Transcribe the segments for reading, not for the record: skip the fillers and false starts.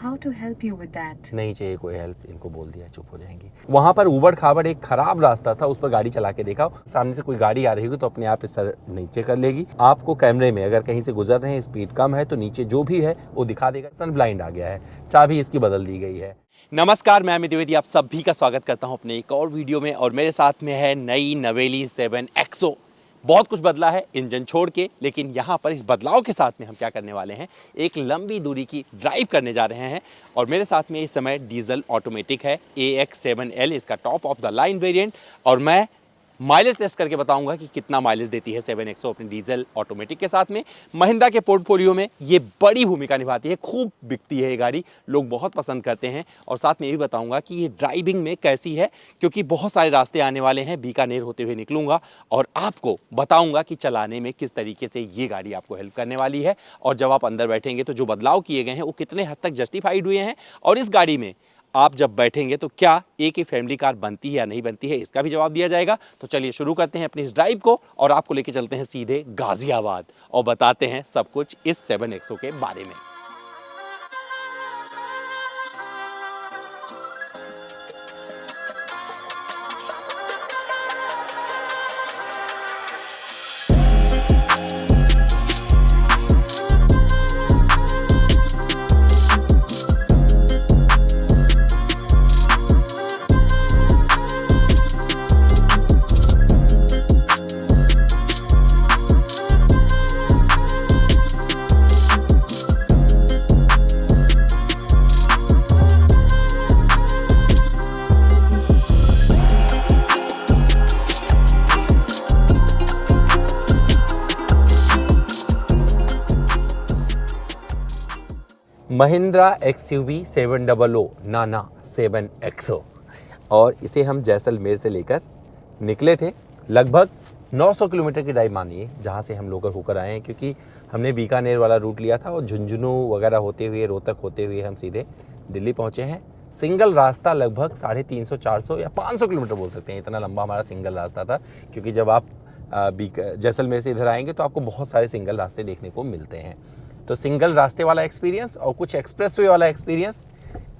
How to help you with that? नहीं चाहिए कोई हेल्प, इनको बोल दिया चुप हो जाएंगी। वहां पर उबड़ खाबड़ एक खराब रास्ता था, उस पर गाड़ी चला के देखा, सामने से कोई गाड़ी आ रही होगी तो अपने आप इस सर नीचे कर लेगी। आपको कैमरे में अगर कहीं से गुजर रहे हैं, स्पीड कम है तो नीचे जो भी है वो दिखा देगा। सन ब्लाइंड आ गया है, चाबी इसकी बदल दी गई है। नमस्कार, मैं अमित द्विवेदी, आप सभी का स्वागत करता हूं अपने एक और वीडियो में। और मेरे साथ में है नई नवेली 7XO। बहुत कुछ बदला है इंजन छोड़ के, लेकिन यहाँ पर इस बदलाव के साथ में हम क्या करने वाले हैं, एक लंबी दूरी की ड्राइव करने जा रहे हैं। और मेरे साथ में इस समय डीजल ऑटोमेटिक है AX7L, इसका top of the line variant. और मैं माइलेज टेस्ट करके बताऊंगा कि कितना माइलेज देती है 7XO अपने डीजल ऑटोमेटिक के साथ में। महिंद्रा के पोर्टफोलियो में ये बड़ी भूमिका निभाती है, खूब बिकती है ये गाड़ी, लोग बहुत पसंद करते हैं। और साथ में ये भी बताऊंगा कि ये ड्राइविंग में कैसी है, क्योंकि बहुत सारे रास्ते आने वाले हैं, बीकानेर होते हुए निकलूंगा और आपको बताऊंगा कि चलाने में किस तरीके से ये गाड़ी आपको हेल्प करने वाली है। और जब आप अंदर बैठेंगे तो जो बदलाव किए गए हैं वो कितने हद तक जस्टिफाइड हुए हैं, और इस गाड़ी में आप जब बैठेंगे तो क्या एक ही फैमिली कार बनती है या नहीं बनती है, इसका भी जवाब दिया जाएगा। तो चलिए शुरू करते हैं अपनी इस ड्राइव को और आपको लेके चलते हैं सीधे गाजियाबाद और बताते हैं सब कुछ इस 7XO के बारे में। महिंद्रा XUV 700 नाना 7XO, और इसे हम जैसलमेर से लेकर निकले थे। लगभग 900 किलोमीटर की ड्राइव मानिए जहाँ से हम लोग होकर आए हैं, क्योंकि हमने बीकानेर वाला रूट लिया था और झुंझुनू वगैरह होते हुए, रोहतक होते हुए हम सीधे दिल्ली पहुँचे हैं। सिंगल रास्ता लगभग 350, 400 या 500 किलोमीटर बोल सकते हैं, इतना लंबा हमारा सिंगल रास्ता था। क्योंकि जब आप जैसलमेर से इधर आएंगे तो आपको बहुत सारे सिंगल रास्ते देखने को मिलते हैं। तो सिंगल रास्ते वाला एक्सपीरियंस और कुछ एक्सप्रेसवे वाला एक्सपीरियंस,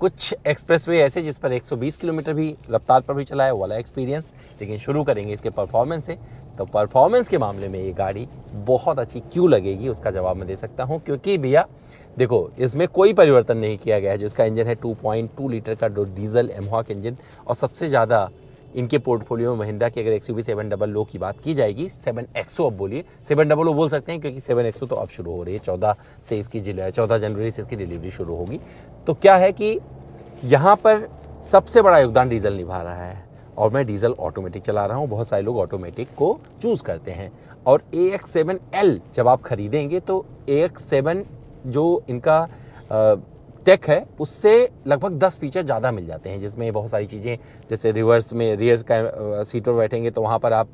कुछ एक्सप्रेसवे ऐसे जिस पर 120 किलोमीटर भी रफ्तार पर भी चला है, वो वाला एक्सपीरियंस। लेकिन शुरू करेंगे इसके परफॉर्मेंस से। तो परफॉर्मेंस के मामले में ये गाड़ी बहुत अच्छी क्यों लगेगी उसका जवाब मैं दे सकता हूँ, क्योंकि भैया देखो, इसमें कोई परिवर्तन नहीं किया गया है। जो इसका इंजन है 2.2 लीटर का डीजल एमहॉक इंजन, और सबसे ज़्यादा इनके पोर्टफोलियो में महिंद्रा की अगर XUV 700 की बात की जाएगी, 7XO अब बोलिए, 700 बोल सकते हैं क्योंकि 7XO तो अब शुरू हो रही है। 14 जनवरी से इसकी डिलीवरी शुरू होगी। तो क्या है कि यहाँ पर सबसे बड़ा योगदान डीजल निभा रहा है, और मैं डीजल ऑटोमेटिक चला रहा हूँ। बहुत सारे लोग ऑटोमेटिक को चूज़ करते हैं। और AX7L जब आप खरीदेंगे तो AX7 जो इनका टेक है उससे लगभग 10 फीचर ज़्यादा मिल जाते हैं, जिसमें बहुत सारी चीज़ें, जैसे रिवर्स में रियर का सीट पर बैठेंगे तो वहाँ पर आप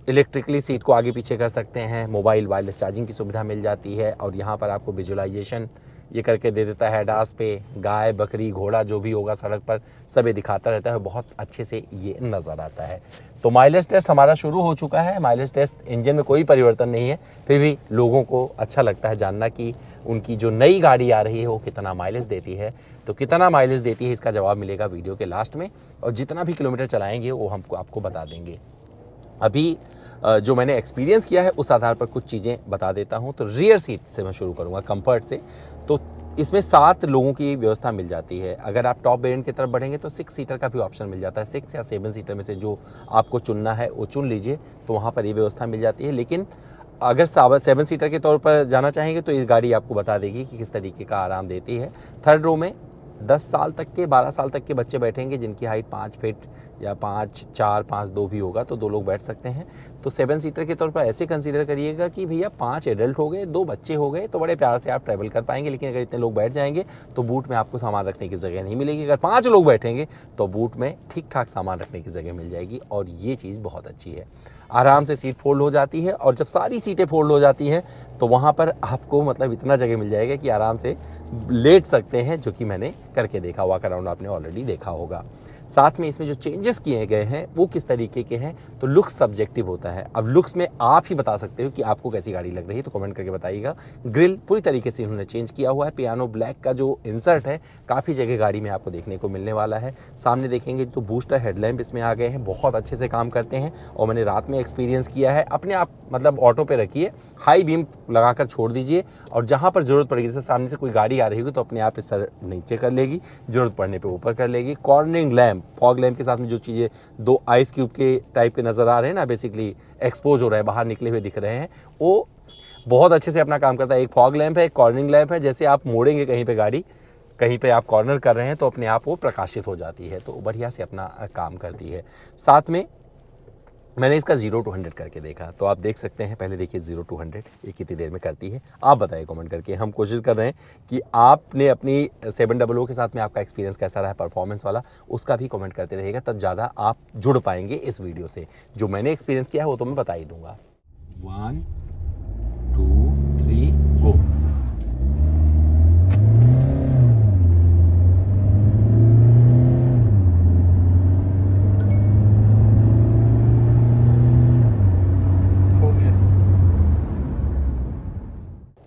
इलेक्ट्रिकली सीट को आगे पीछे कर सकते हैं। मोबाइल वायरलेस चार्जिंग की सुविधा मिल जाती है, और यहाँ पर आपको विजुअलाइजेशन ये करके दे देता है। डास पे गाय, बकरी, घोड़ा जो भी होगा सड़क पर सब ये दिखाता रहता है, बहुत अच्छे से ये नज़र आता है। तो माइलेज टेस्ट हमारा शुरू हो चुका है। माइलेज टेस्ट, इंजन में कोई परिवर्तन नहीं है, फिर भी लोगों को अच्छा लगता है जानना कि उनकी जो नई गाड़ी आ रही है वो कितना माइलेज देती है। तो कितना माइलेज देती है इसका जवाब मिलेगा वीडियो के लास्ट में, और जितना भी किलोमीटर चलाएंगे वो हमको आपको बता देंगे। अभी जो मैंने एक्सपीरियंस किया है उस आधार पर कुछ चीज़ें बता देता हूं। तो रियर सीट से मैं शुरू करूंगा, कंफर्ट से। तो इसमें 7 लोगों की व्यवस्था मिल जाती है। अगर आप टॉप वेरिएंट की तरफ बढ़ेंगे तो 6 सीटर का भी ऑप्शन मिल जाता है। 6 या 7 सीटर में से जो आपको चुनना है वो चुन लीजिए, तो वहाँ पर ये व्यवस्था मिल जाती है। लेकिन अगर 7 सीटर के तौर पर जाना चाहेंगे तो इस गाड़ी आपको बता देगी कि किस तरीके का आराम देती है। थर्ड रो में 10 साल तक के, 12 साल तक के बच्चे बैठेंगे, जिनकी हाइट 5 फीट या 5'4", 5'2" भी होगा, तो 2 लोग बैठ सकते हैं। तो 7 सीटर के तौर पर ऐसे कंसीडर करिएगा कि भैया 5 एडल्ट हो गए, 2 बच्चे हो गए, तो बड़े प्यार से आप ट्रैवल कर पाएंगे। लेकिन अगर इतने लोग बैठ जाएंगे तो बूट में आपको सामान रखने की जगह नहीं मिलेगी। अगर 5 लोग बैठेंगे तो बूट में ठीक ठाक सामान रखने की जगह मिल जाएगी, और ये चीज़ बहुत अच्छी है। आराम से सीट फोल्ड हो जाती है, और जब सारी सीटें फोल्ड हो जाती हैं तो वहाँ पर आपको मतलब इतना जगह मिल जाएगा कि आराम से लेट सकते हैं, जो कि मैंने करके देखा। वॉक अराउंड आपने ऑलरेडी देखा होगा। साथ में इसमें जो चेंजेस किए गए हैं वो किस तरीके के हैं, तो लुक्स सब्जेक्टिव होता है। अब लुक्स में आप ही बता सकते हो कि आपको कैसी गाड़ी लग रही है, तो कमेंट करके बताइएगा। ग्रिल पूरी तरीके से इन्होंने चेंज किया हुआ है। पियानो ब्लैक का जो इंसर्ट है काफ़ी जगह गाड़ी में आपको देखने को मिलने वाला है। सामने देखेंगे तो बूस्टर हेडलैम्प इसमें आ गए हैं, बहुत अच्छे से काम करते हैं और मैंने रात में एक्सपीरियंस किया है। अपने आप मतलब ऑटो पे रखिए, हाई बीम लगाकर छोड़ दीजिए और जहाँ पर ज़रूरत पड़ेगी, जैसे सामने से कोई गाड़ी आ रही होगी तो अपने आप इस सर नीचे कर लेगी, ज़रूरत पड़ने पे ऊपर कर लेगी। कॉर्नरिंग लैम्प, फॉग लैम्प के साथ में जो चीज़ें दो आइस क्यूब के टाइप के नज़र आ रहे हैं ना, बेसिकली एक्सपोज हो रहा है, बाहर निकले हुए दिख रहे हैं, वो बहुत अच्छे से अपना काम करता है। एक फॉग लैम्प है, एक कॉर्नरिंग लैम्प है, जैसे आप मोड़ेंगे कहीं पे गाड़ी, कहीं पे आप कॉर्नर कर रहे हैं तो अपने आप वो प्रकाशित हो जाती है, तो बढ़िया से अपना काम करती है। साथ में मैंने इसका 0 to 100 करके देखा, तो आप देख सकते हैं। पहले देखिए 0 to 100 ये कितनी देर में करती है, आप बताइए कमेंट करके। हम कोशिश कर रहे हैं कि आपने अपनी 700 के साथ में आपका एक्सपीरियंस कैसा रहा परफॉर्मेंस वाला, उसका भी कमेंट करते रहिएगा, तब ज़्यादा आप जुड़ पाएंगे इस वीडियो से। जो मैंने एक्सपीरियंस किया है वो तो मैं बता ही दूंगा। 1 2 3 गो।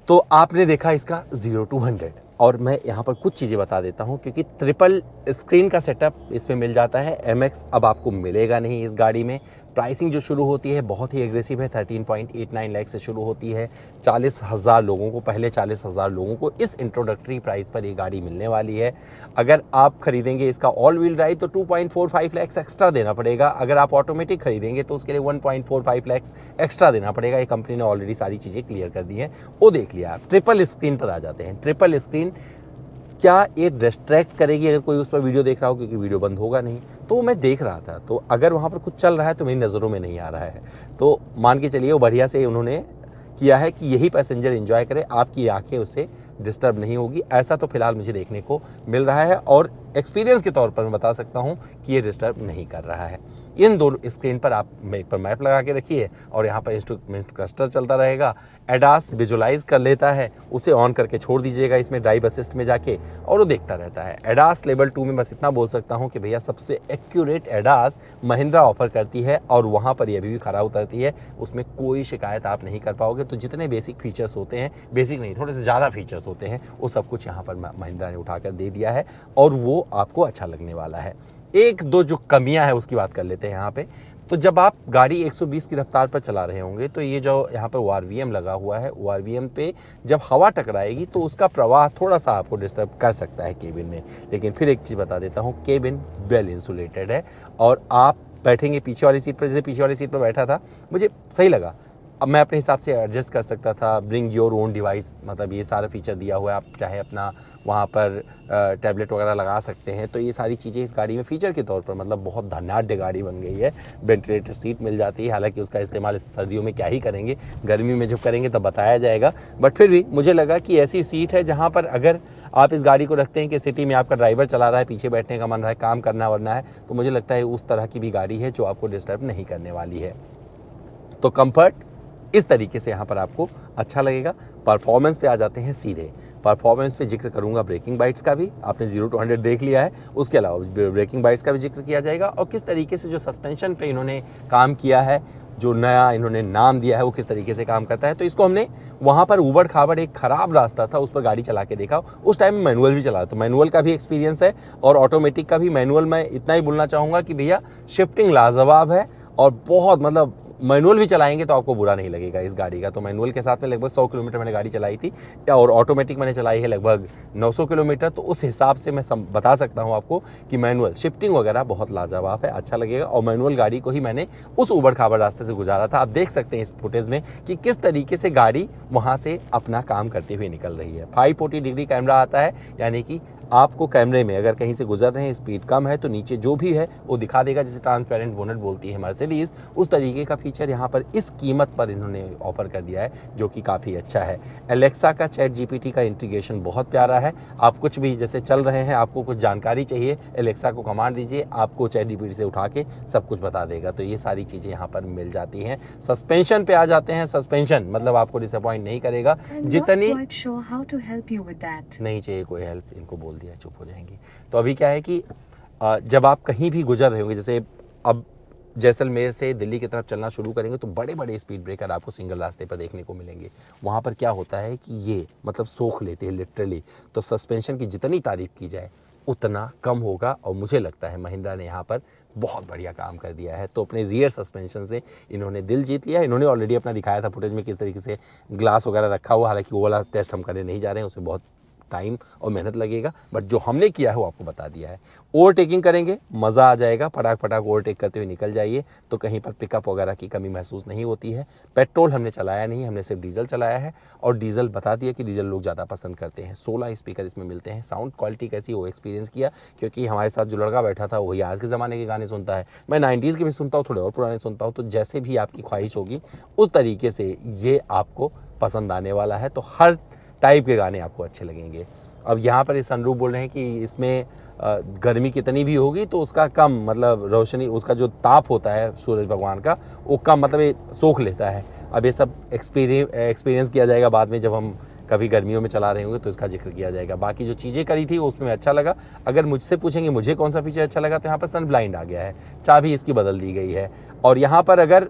तो आपने देखा इसका 0 to 100 और मैं यहाँ पर कुछ चीज़ें बता देता हूँ, क्योंकि ट्रिपल स्क्रीन का सेटअप इसमें मिल जाता है। MX अब आपको मिलेगा नहीं इस गाड़ी में। प्राइसिंग जो शुरू होती है बहुत ही एग्रेसिव है, 13.89 लाख से शुरू होती है। 40,000 लोगों को, पहले 40,000 लोगों को इस इंट्रोडक्टरी प्राइस पर ये गाड़ी मिलने वाली है। अगर आप खरीदेंगे इसका ऑल व्हील ड्राइव तो 2.45 लाख एक्स्ट्रा देना पड़ेगा। अगर आप ऑटोमेटिक खरीदेंगे तो उसके लिए 1.45 लाख एक्स्ट्रा देना पड़ेगा। ये कंपनी ने ऑलरेडी सारी चीज़ें क्लियर कर दी हैं, वो देख लिया। ट्रिपल स्क्रीन पर आ जाते हैं। ट्रिपल स्क्रीन क्या ये डिस्ट्रैक्ट करेगी अगर कोई उस पर वीडियो देख रहा हो, क्योंकि वीडियो बंद होगा नहीं। तो मैं देख रहा था, तो अगर वहाँ पर कुछ चल रहा है तो मेरी नज़रों में नहीं आ रहा है, तो मान के चलिए वो बढ़िया से उन्होंने किया है कि यही पैसेंजर एंजॉय करे, आपकी आंखें उससे डिस्टर्ब नहीं होगी। ऐसा तो फिलहाल मुझे देखने को मिल रहा है और एक्सपीरियंस के तौर पर मैं बता सकता हूँ कि ये डिस्टर्ब नहीं कर रहा है। इन दोनों स्क्रीन पर आप एक पर मैप लगा के रखिए और यहाँ पर इंस्ट्रूमेंट क्लस्टर चलता रहेगा। एडास विजुलाइज कर लेता है, उसे ऑन करके छोड़ दीजिएगा इसमें ड्राइव असिस्ट में जाके और वो देखता रहता है। एडास लेवल 2 में बस इतना बोल सकता हूँ कि भैया सबसे एक्यूरेट एडास महिंद्रा ऑफर करती है और वहाँ पर ये अभी भी खरा उतरती है, उसमें कोई शिकायत आप नहीं कर पाओगे। तो जितने बेसिक फीचर्स होते हैं, बेसिक नहीं थोड़े से ज़्यादा फीचर्स होते हैं, वो सब कुछ यहाँ पर महिंद्रा ने उठाकर दे दिया है और वो आपको अच्छा लगने वाला है। एक दो जो कमियां है उसकी बात कर लेते हैं यहाँ पे। तो जब आप गाड़ी 120 की रफ्तार पर चला रहे होंगे तो ये जो यहाँ पर ORVM लगा हुआ है, ORVM पे जब हवा टकराएगी तो उसका प्रवाह थोड़ा सा आपको डिस्टर्ब कर सकता है केबिन में। लेकिन फिर एक चीज़ बता देता हूँ, केबिन वेल इंसुलेटेड है और आप बैठेंगे पीछे वाली सीट पर, जैसे पीछे वाली सीट पर बैठा था मुझे सही लगा। अब मैं अपने हिसाब से एडजस्ट कर सकता था, ब्रिंग योर ओन डिवाइस, मतलब ये सारा फीचर दिया हुआ है। आप चाहे अपना वहाँ पर टैबलेट वगैरह लगा सकते हैं, तो ये सारी चीज़ें इस गाड़ी में फ़ीचर के तौर पर मतलब बहुत धनाढ़ गाड़ी बन गई है। वेंटिलेटर सीट मिल जाती है, हालांकि उसका इस्तेमाल इस सर्दियों में क्या ही करेंगे, गर्मी में जब करेंगे तब बताया जाएगा। बट फिर भी मुझे लगा कि ऐसी सीट है जहाँ पर अगर आप इस गाड़ी को रखते हैं कि सिटी में आपका ड्राइवर चला रहा है, पीछे बैठने का मन रहा है, काम करना वरना है, तो मुझे लगता है उस तरह की भी गाड़ी है जो आपको डिस्टर्ब नहीं करने वाली है। तो कंफर्ट इस तरीके से यहाँ पर आपको अच्छा लगेगा। परफॉर्मेंस पे आ जाते हैं सीधे। परफॉर्मेंस पे जिक्र करूँगा ब्रेकिंग बाइट्स का भी, आपने 0 to 100 देख लिया है, उसके अलावा ब्रेकिंग बाइट्स का भी जिक्र किया जाएगा और किस तरीके से जो सस्पेंशन पे इन्होंने काम किया है, जो नया इन्होंने नाम दिया है वो किस तरीके से काम करता है। तो इसको हमने वहाँ पर ऊबड़ खाबड़ एक ख़राब रास्ता था उस पर गाड़ी चला के देखा, उस टाइम में मैनुअल भी चला, तो मैनुअल का भी एक्सपीरियंस है और ऑटोमेटिक का भी। मैनुअल में इतना ही बोलना चाहूँगा कि भैया शिफ्टिंग लाजवाब है और बहुत मतलब मैनुअल भी चलाएंगे तो आपको बुरा नहीं लगेगा इस गाड़ी का। तो मैनुअल के साथ में लगभग 100 किलोमीटर मैंने गाड़ी चलाई थी और ऑटोमेटिक मैंने चलाई है लगभग 900 किलोमीटर। तो उस हिसाब से मैं बता सकता हूँ आपको कि मैनुअल शिफ्टिंग वगैरह बहुत लाजवाब है, अच्छा लगेगा। और मैनुअल गाड़ी को ही मैंने उस ऊबड़ खाबड़ रास्ते से गुजारा था। आप देख सकते हैं इस फुटेज में कि किस तरीके से गाड़ी वहाँ से अपना काम करते हुए निकल रही है। 540 डिग्री कैमरा आता है, यानी कि आपको कैमरे में अगर कहीं से गुजर रहे हैं, स्पीड कम है तो नीचे जो भी है वो दिखा देगा, जिसे ट्रांसपेरेंट बोनट बोलती है मर्सिडीज, उस तरीके का फीचर यहाँ पर इस कीमत पर इन्होंने ऑफर कर दिया है, जो कि काफ़ी अच्छा है। एलेक्सा का चैट जीपीटी का इंटीग्रेशन बहुत प्यारा है। आप कुछ भी जैसे चल रहे हैं, आपको कुछ जानकारी चाहिए, एलेक्सा को कमांड दीजिए, आपको चैट जीपीटी से उठा के सब कुछ बता देगा। तो ये सारी चीज़ें यहाँ पर मिल जाती हैं। सस्पेंशन पे आ जाते हैं। सस्पेंशन मतलब आपको डिसअपॉइंट नहीं करेगा। जितनी नहीं चाहिए कोई हेल्प, इनको बोल दिया चुप हो जाएंगी। तो अभी क्या है कि जब आप कहीं भी गुजर रहे होंगे, जैसे अब जैसलमेर से दिल्ली की तरफ चलना शुरू करेंगे तो बड़े बड़े स्पीड ब्रेकर आपको सिंगल रास्ते पर देखने को मिलेंगे। वहाँ पर क्या होता है कि ये मतलब सोख लेते हैं लिटरली। तो सस्पेंशन की जितनी तारीफ की जाए उतना कम होगा, और मुझे लगता है महिंद्रा ने यहाँ पर बहुत बढ़िया काम कर दिया है। तो अपने रियर सस्पेंशन से इन्होंने दिल जीत लिया। इन्होंने ऑलरेडी अपना दिखाया था फुटेज में किस तरीके से ग्लास वगैरह रखा हुआ, हालांकि वो वाला टेस्ट हम करने नहीं जा रहे हैं, उसमें बहुत टाइम और मेहनत लगेगा, बट जो हमने किया है वो आपको बता दिया है। ओवरटेकिंग करेंगे, मज़ा आ जाएगा, फटाक फटाक ओवरटेक करते हुए निकल जाइए, तो कहीं पर पिकअप वगैरह की कमी महसूस नहीं होती है। पेट्रोल हमने चलाया नहीं, हमने सिर्फ डीजल चलाया है, और डीजल बता दिया कि डीजल लोग ज़्यादा पसंद करते हैं। 16 स्पीकर इसमें मिलते हैं। साउंड क्वालिटी कैसी वो एक्सपीरियंस किया, क्योंकि हमारे साथ जो लड़का बैठा था वही आज के ज़माने के गाने सुनता है, मैं 90s के भी सुनता हूँ, थोड़े और पुराने सुनता हूँ, तो जैसे भी आपकी ख्वाहिश होगी उस तरीके से ये आपको पसंद आने वाला है। तो हर टाइप के गाने आपको अच्छे लगेंगे। अब यहाँ पर इस सनरूफ बोल रहे हैं कि इसमें गर्मी कितनी भी होगी तो उसका कम मतलब रोशनी, उसका जो ताप होता है सूरज भगवान का, वो कम मतलब ये सोख लेता है। अब ये सब एक्सपीरियंस किया जाएगा बाद में, जब हम कभी गर्मियों में चला रहे होंगे तो इसका जिक्र किया जाएगा। बाकी जो चीज़ें करी थी उसमें अच्छा लगा। अगर मुझसे पूछेंगे मुझे कौन सा फीचर अच्छा लगा, तो यहाँ पर सन ब्लाइंड आ गया है, चाबी इसकी बदल दी गई है, और यहाँ पर अगर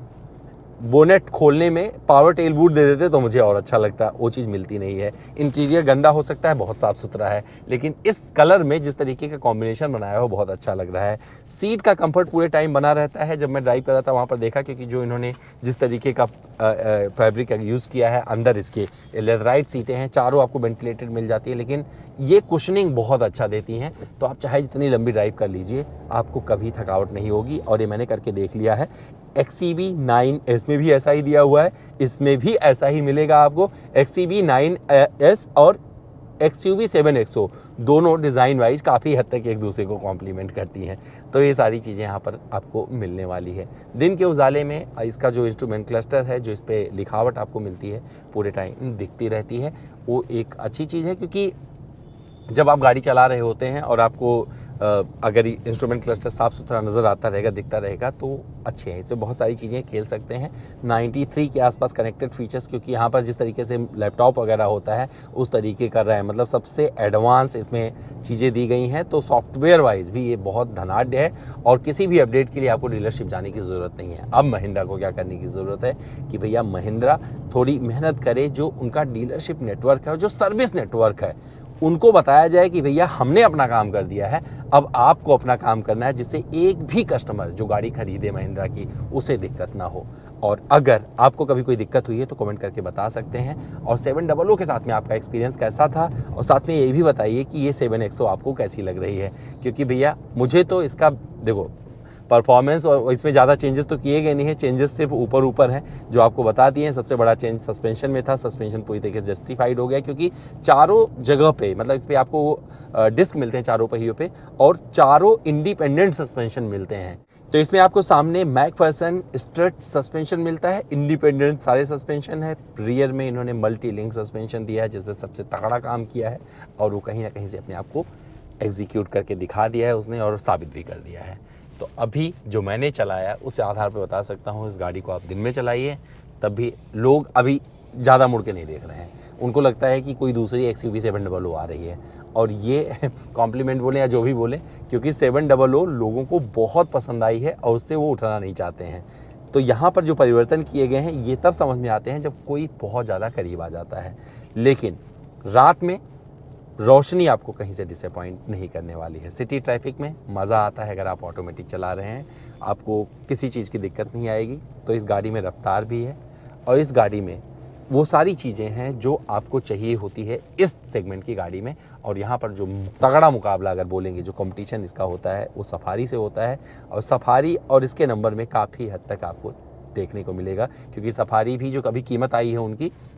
बोनेट खोलने में पावर टेल बूट दे देते तो मुझे और अच्छा लगता, वो चीज़ मिलती नहीं है। इंटीरियर गंदा हो सकता है, बहुत साफ़ सुथरा है, लेकिन इस कलर में जिस तरीके का कॉम्बिनेशन बनाया हो बहुत अच्छा लग रहा है। सीट का कंफर्ट पूरे टाइम बना रहता है। जब मैं ड्राइव कर रहा था वहाँ पर देखा, क्योंकि जो इन्होंने जिस तरीके का फैब्रिक का यूज़ किया है, अंदर इसके लेदराइट सीटें हैं, चारों आपको वेंटिलेटेड मिल जाती है, लेकिन ये कुशनिंग बहुत अच्छा देती हैं। तो आप चाहे जितनी लंबी ड्राइव कर लीजिए, आपको कभी थकावट नहीं होगी। और ये मैंने करके देख लिया है। XCV 9S में भी ऐसा ही दिया हुआ है, इसमें भी ऐसा ही मिलेगा आपको। XCV 9S और XUV 7XO दोनों डिज़ाइन वाइज काफ़ी हद तक एक दूसरे को कॉम्प्लीमेंट करती हैं। तो ये सारी चीज़ें यहाँ पर आपको मिलने वाली है। दिन के उजाले में इसका जो इंस्ट्रूमेंट क्लस्टर है, जो इस पर लिखावट आपको मिलती है पूरे टाइम दिखती रहती है, वो एक अच्छी चीज़ है। क्योंकि जब आप गाड़ी चला रहे होते हैं और आपको अगर इंस्ट्रूमेंट क्लस्टर साफ़ सुथरा नज़र आता रहेगा, दिखता रहेगा, तो अच्छे हैं। इससे बहुत सारी चीज़ें खेल सकते हैं। 93 के आसपास कनेक्टेड फीचर्स, क्योंकि यहाँ पर जिस तरीके से लैपटॉप वगैरह होता है उस तरीके कर रहा है, मतलब सबसे एडवांस इसमें चीज़ें दी गई हैं। तो सॉफ्टवेयर वाइज भी ये बहुत धनाढ़ है, और किसी भी अपडेट के लिए आपको डीलरशिप जाने की ज़रूरत नहीं है। अब महिंद्रा को क्या करने की ज़रूरत है कि भैया महिंद्रा थोड़ी मेहनत करे, जो उनका डीलरशिप नेटवर्क है, जो सर्विस नेटवर्क है, उनको बताया जाए कि भैया हमने अपना काम कर दिया है, अब आपको अपना काम करना है, जिससे एक भी कस्टमर जो गाड़ी खरीदे महिंद्रा की उसे दिक्कत ना हो। और अगर आपको कभी कोई दिक्कत हुई है तो कमेंट करके बता सकते हैं। और 700 के साथ में आपका एक्सपीरियंस कैसा था, और साथ में ये भी बताइए कि ये 7XO आपको कैसी लग रही है। क्योंकि भैया मुझे तो इसका देखो परफॉर्मेंस और इसमें ज़्यादा चेंजेस तो किए गए नहीं हैं, चेंजेस सिर्फ ऊपर हैं जो आपको बता दिए हैं। सबसे बड़ा चेंज सस्पेंशन में था, सस्पेंशन पूरी तरीके से जस्टिफाइड हो गया, क्योंकि चारों जगह पे मतलब इस पर आपको डिस्क मिलते हैं चारों पहियों पे, और चारों इंडिपेंडेंट सस्पेंशन मिलते हैं। तो इसमें आपको सामने मैकफर्सन स्ट्रट सस्पेंशन मिलता है, इंडिपेंडेंट सारे सस्पेंशन है। रियर में इन्होंने मल्टी लिंक सस्पेंशन दिया है, जिसमें सबसे तगड़ा काम किया है, और वो कहीं ना कहीं से अपने आप को एग्जीक्यूट करके दिखा दिया है उसने, और साबित भी कर दिया है। तो अभी जो मैंने चलाया उस आधार पर बता सकता हूँ, इस गाड़ी को आप दिन में चलाइए, तब भी लोग अभी ज़्यादा मुड़ के नहीं देख रहे हैं। उनको लगता है कि कोई दूसरी XUV 700 आ रही है, और ये कॉम्प्लीमेंट बोले या जो भी बोले, क्योंकि 700 लोगों को बहुत पसंद आई है और उससे वो उठाना नहीं चाहते हैं। तो यहाँ पर जो परिवर्तन किए गए हैं ये तब समझ में आते हैं जब कोई बहुत ज़्यादा करीब आ जाता है। लेकिन रात में रोशनी आपको कहीं से डिसअपॉइंट नहीं करने वाली है। सिटी ट्रैफिक में मज़ा आता है, अगर आप ऑटोमेटिक चला रहे हैं आपको किसी चीज़ की दिक्कत नहीं आएगी। तो इस गाड़ी में रफ्तार भी है, और इस गाड़ी में वो सारी चीज़ें हैं जो आपको चाहिए होती है इस सेगमेंट की गाड़ी में। और यहाँ पर जो तगड़ा मुकाबला अगर बोलेंगे, जो कंपटीशन इसका होता है, वो सफारी से होता है। और सफारी और इसके नंबर में काफ़ी हद तक आपको देखने को मिलेगा, क्योंकि सफारी भी जो कभी कीमत आई है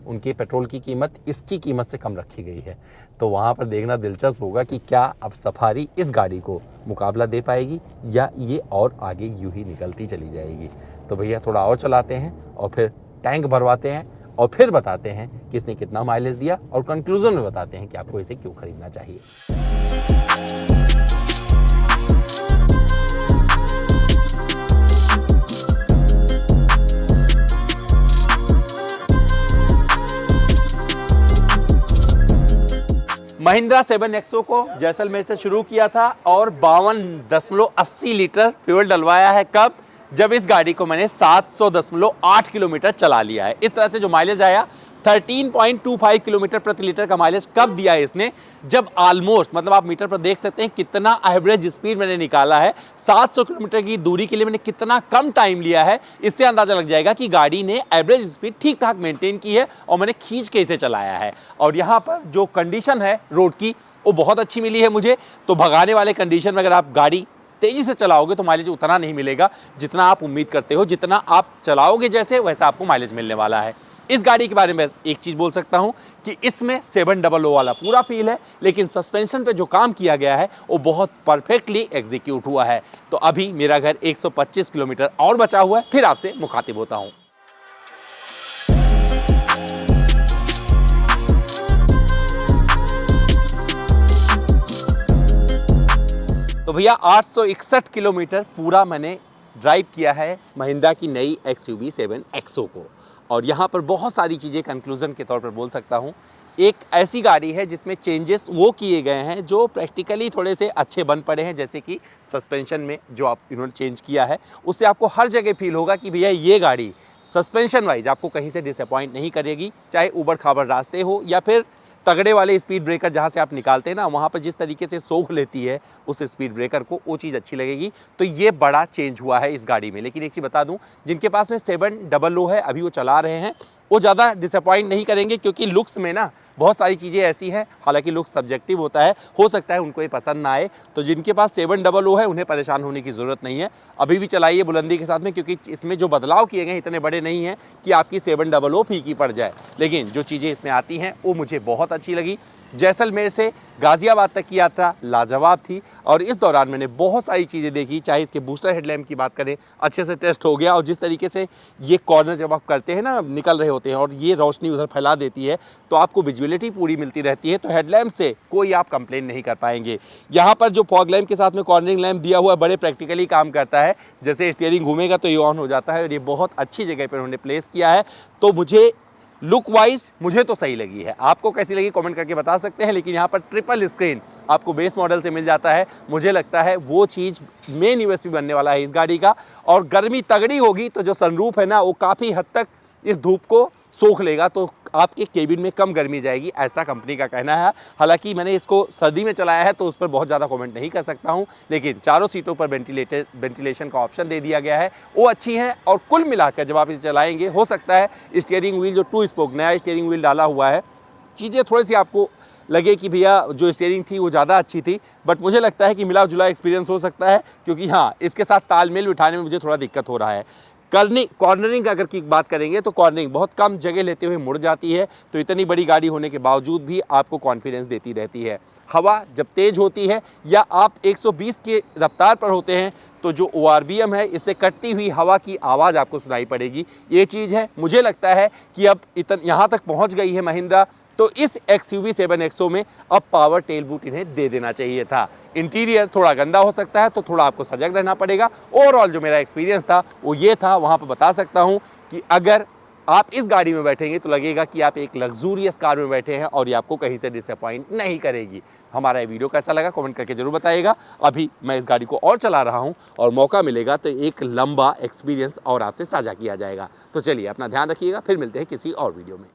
उनकी पेट्रोल की कीमत इसकी कीमत से कम रखी गई है। तो वहाँ पर देखना दिलचस्प होगा कि क्या अब सफारी इस गाड़ी को मुकाबला दे पाएगी, या ये और आगे यूं ही निकलती चली जाएगी। तो भैया थोड़ा और चलाते हैं, और फिर टैंक भरवाते हैं, और फिर बताते हैं कि इसने कितना माइलेज दिया, और कंक्लूजन में बताते हैं कि आपको इसे क्यों खरीदना चाहिए। महिंद्रा 7XO को जैसलमेर से शुरू किया था और 52.80 लीटर फ्यूल डलवाया है। कब? जब इस गाड़ी को मैंने 700.8 किलोमीटर चला लिया है। इस तरह से जो माइलेज आया 13.25 किलोमीटर प्रति लीटर का माइलेज कब दिया है इसने? जब ऑलमोस्ट, मतलब आप मीटर पर देख सकते हैं कितना एवरेज स्पीड मैंने निकाला है, 700 किलोमीटर की दूरी के लिए मैंने कितना कम टाइम लिया है। इससे अंदाजा लग जाएगा कि गाड़ी ने एवरेज स्पीड ठीक ठाक मेंटेन की है और मैंने खींच के इसे चलाया है। और यहाँ पर जो कंडीशन है रोड की वो बहुत अच्छी मिली है मुझे। तो भगाने वाले कंडीशन में अगर आप गाड़ी तेजी से चलाओगे तो माइलेज उतना नहीं मिलेगा जितना आप उम्मीद करते हो। जितना आप चलाओगे जैसे वैसा आपको माइलेज मिलने वाला है। इस गाड़ी के बारे में एक चीज बोल सकता हूं कि इसमें 700 वाला पूरा फील है, लेकिन सस्पेंशन पे जो काम किया गया है वो बहुत परफेक्टली एग्जीक्यूट हुआ है। तो अभी मेरा घर 125 किलोमीटर और बचा हुआ है, फिर आपसे मुखातिब होता हूं। तो भैया 861 किलोमीटर पूरा मैंने ड्राइव किया है महिंद्रा की नई XUV 7XO को। और यहाँ पर बहुत सारी चीज़ें कंक्लूजन के तौर पर बोल सकता हूँ। एक ऐसी गाड़ी है जिसमें चेंजेस वो किए गए हैं जो प्रैक्टिकली थोड़े से अच्छे बन पड़े हैं, जैसे कि सस्पेंशन में जो आप इन्होंने चेंज किया है उससे आपको हर जगह फील होगा कि भैया ये गाड़ी सस्पेंशन वाइज आपको कहीं से डिसअपॉइंट नहीं करेगी। चाहे ऊबड़ खाबड़ रास्ते हो या फिर तगड़े वाले स्पीड ब्रेकर जहाँ से आप निकालते हैं ना, वहाँ पर जिस तरीके से सोख लेती है उस स्पीड ब्रेकर को, वो चीज़ अच्छी लगेगी। तो ये बड़ा चेंज हुआ है इस गाड़ी में। लेकिन एक चीज़ बता दूं, जिनके पास में 700 है अभी वो चला रहे हैं, वो ज़्यादा डिसअपॉइंट नहीं करेंगे, क्योंकि लुक्स में ना बहुत सारी चीज़ें ऐसी हैं, हालांकि लुक्स सब्जेक्टिव होता है, हो सकता है उनको ये पसंद ना आए। तो जिनके पास 700 है उन्हें परेशान होने की ज़रूरत नहीं है। अभी भी चलाइए बुलंदी के साथ में, क्योंकि इसमें जो बदलाव किए गए हैं इतने बड़े नहीं हैं कि आपकी 700 फीकी पड़ जाए। लेकिन जो चीज़ें इसमें आती हैं वो मुझे बहुत अच्छी लगी। जैसलमेर से गाजियाबाद तक की यात्रा लाजवाब थी और इस दौरान मैंने बहुत सारी चीज़ें देखी। चाहे इसके बूस्टर हेडलैम्प की बात करें, अच्छे से टेस्ट हो गया। और जिस तरीके से ये कॉर्नर जब आप करते हैं ना, निकल रहे होते हैं और ये रोशनी उधर फैला देती है तो आपको विजुअलिटी पूरी मिलती रहती है। तो हेडलैम्प से कोई आप कंप्लेन नहीं कर पाएंगे। यहाँ पर जो फॉग लैम्प के साथ में कॉर्नरिंग लैम्प दिया हुआ है, बड़े प्रैक्टिकली काम करता है। जैसे स्टीयरिंग घूमेगा तो ये ऑन हो जाता है और ये बहुत अच्छी जगह पर उन्होंने प्लेस किया है। तो मुझे लुक वाइज मुझे तो सही लगी है। आपको कैसी लगी कमेंट करके बता सकते हैं। लेकिन यहाँ पर ट्रिपल स्क्रीन आपको बेस मॉडल से मिल जाता है। मुझे लगता है वो चीज़ मेन यूएसपी बनने वाला है इस गाड़ी का। और गर्मी तगड़ी होगी तो जो सनरूफ है ना, वो काफ़ी हद तक इस धूप को सोख लेगा, तो आपके केबिन में कम गर्मी जाएगी, ऐसा कंपनी का कहना है। हालांकि मैंने इसको सर्दी में चलाया है तो उस पर बहुत ज़्यादा कमेंट नहीं कर सकता हूं। लेकिन चारों सीटों पर वेंटिलेशन का ऑप्शन दे दिया गया है, वो अच्छी हैं। और कुल मिलाकर जब आप इसे चलाएंगे, हो सकता है स्टीयरिंग व्हील जो 2 स्पोक नया स्टीयरिंग व्हील डाला हुआ है, चीज़ें थोड़ी सी आपको लगे कि भैया जो स्टीयरिंग थी वो ज़्यादा अच्छी थी। बट मुझे लगता है कि मिला जुला एक्सपीरियंस हो सकता है, क्योंकि हाँ, इसके साथ तालमेल बिठाने में मुझे थोड़ा दिक्कत हो रहा है। कॉर्नरिंग अगर की बात करेंगे तो कॉर्नरिंग बहुत कम जगह लेते हुए मुड़ जाती है। तो इतनी बड़ी गाड़ी होने के बावजूद भी आपको कॉन्फिडेंस देती रहती है। हवा जब तेज होती है या आप 120 की रफ्तार पर होते हैं तो जो ORVM है, इससे कटती हुई हवा की आवाज़ आपको सुनाई पड़ेगी। ये चीज़ है। मुझे लगता है कि अब यहाँ तक पहुँच गई है महिंद्रा, तो इस XUV 7XO में अब पावर टेल बूट इन्हें दे देना चाहिए था। इंटीरियर थोड़ा गंदा हो सकता है तो थोड़ा आपको सजग रहना पड़ेगा। ओवरऑल जो मेरा एक्सपीरियंस था वो ये था। वहाँ पर बता सकता हूँ कि अगर आप इस गाड़ी में बैठेंगे तो लगेगा कि आप एक लग्जूरियस कार में बैठे हैं और ये आपको कहीं से डिसअपॉइंट नहीं करेगी। हमारा ये वीडियो कैसा लगा कमेंट करके जरूर बताइएगा। अभी मैं इस गाड़ी को और चला रहा हूँ और मौका मिलेगा तो एक लंबा एक्सपीरियंस और आपसे साझा किया जाएगा। तो चलिए अपना ध्यान रखिएगा, फिर मिलते हैं किसी और वीडियो में।